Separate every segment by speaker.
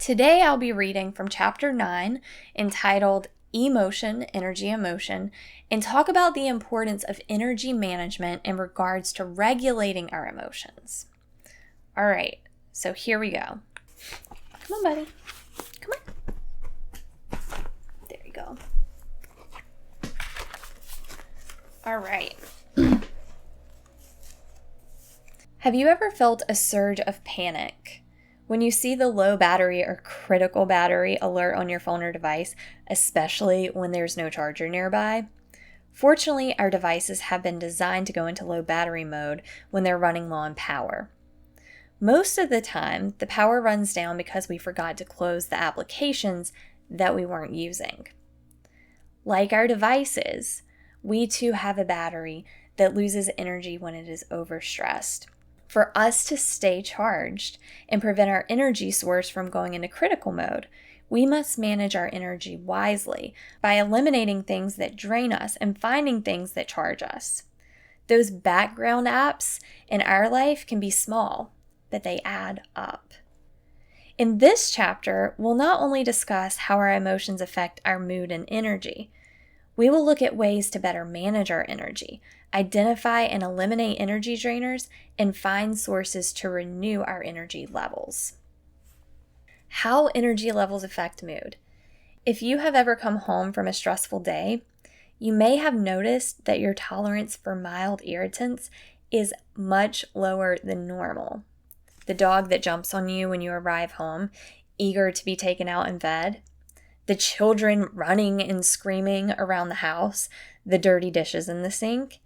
Speaker 1: Today I'll be reading from Chapter 9, entitled Emotion, Energy, Emotion, and talk about the importance of energy management in regards to regulating our emotions. All right, so here we go. Come on, buddy. Come on. There you go. All right. Have you ever felt a surge of panic when you see the low battery or critical battery alert on your phone or device, especially when there's no charger nearby? Fortunately, our devices have been designed to go into low battery mode when they're running low on power. Most of the time, the power runs down because we forgot to close the applications that we weren't using. Like our devices, we too have a battery that loses energy when it is overstressed. For us to stay charged and prevent our energy source from going into critical mode, we must manage our energy wisely by eliminating things that drain us and finding things that charge us. Those background apps in our life can be small, but they add up. In this chapter, we'll not only discuss how our emotions affect our mood and energy, we will look at ways to better manage our energy, identify and eliminate energy drainers, and find sources to renew our energy levels. How energy levels affect mood. If you have ever come home from a stressful day, you may have noticed that your tolerance for mild irritants is much lower than normal. The dog that jumps on you when you arrive home, eager to be taken out and fed, the children running and screaming around the house, the dirty dishes in the sink.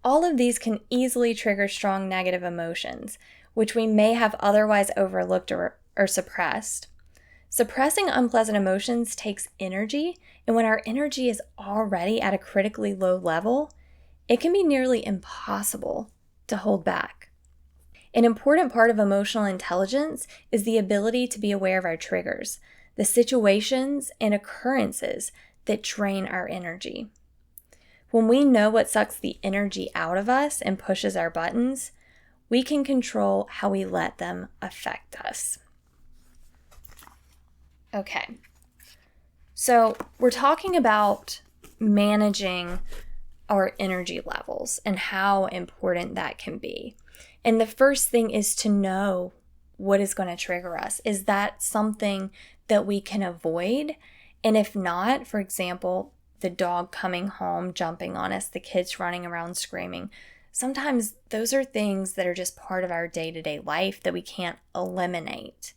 Speaker 1: All of these can easily trigger strong negative emotions, which we may have otherwise overlooked or suppressed. Suppressing unpleasant emotions takes energy, and when our energy is already at a critically low level, it can be nearly impossible to hold back. An important part of emotional intelligence is the ability to be aware of our triggers, the situations and occurrences that drain our energy. When we know what sucks the energy out of us and pushes our buttons, we can control how we let them affect us. Okay, so we're talking about managing our energy levels and how important that can be. And the first thing is to know what is going to trigger us. Is that something that we can avoid? And if not, for example, the dog coming home, jumping on us, the kids running around screaming, sometimes those are things that are just part of our day-to-day life that we can't eliminate.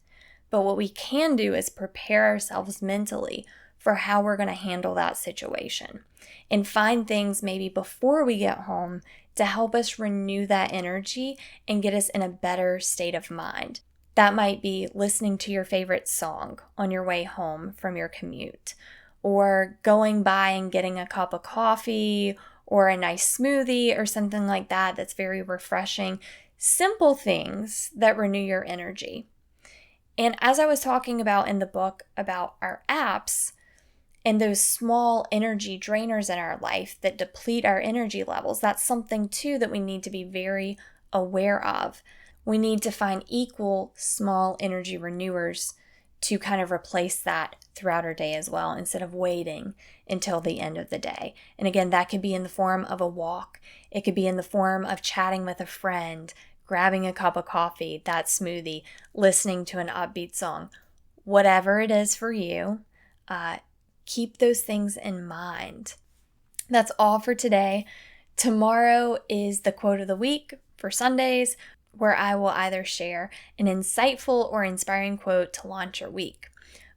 Speaker 1: But what we can do is prepare ourselves mentally for how we're going to handle that situation and find things maybe before we get home to help us renew that energy and get us in a better state of mind. That might be listening to your favorite song on your way home from your commute, or going by and getting a cup of coffee or a nice smoothie or something like that that's very refreshing. Simple things that renew your energy. And as I was talking about in the book about our apps and those small energy drainers in our life that deplete our energy levels, that's something too that we need to be very aware of. We need to find equal small energy renewers to kind of replace that throughout our day as well, instead of waiting until the end of the day. And again, that could be in the form of a walk. It could be in the form of chatting with a friend, grabbing a cup of coffee, that smoothie, listening to an upbeat song. Whatever it is for you, keep those things in mind. That's all for today. Tomorrow is the quote of the week for Sundays, where I will either share an insightful or inspiring quote to launch your week.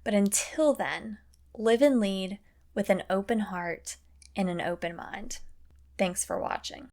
Speaker 1: But until then, live and lead with an open heart and an open mind. Thanks for watching.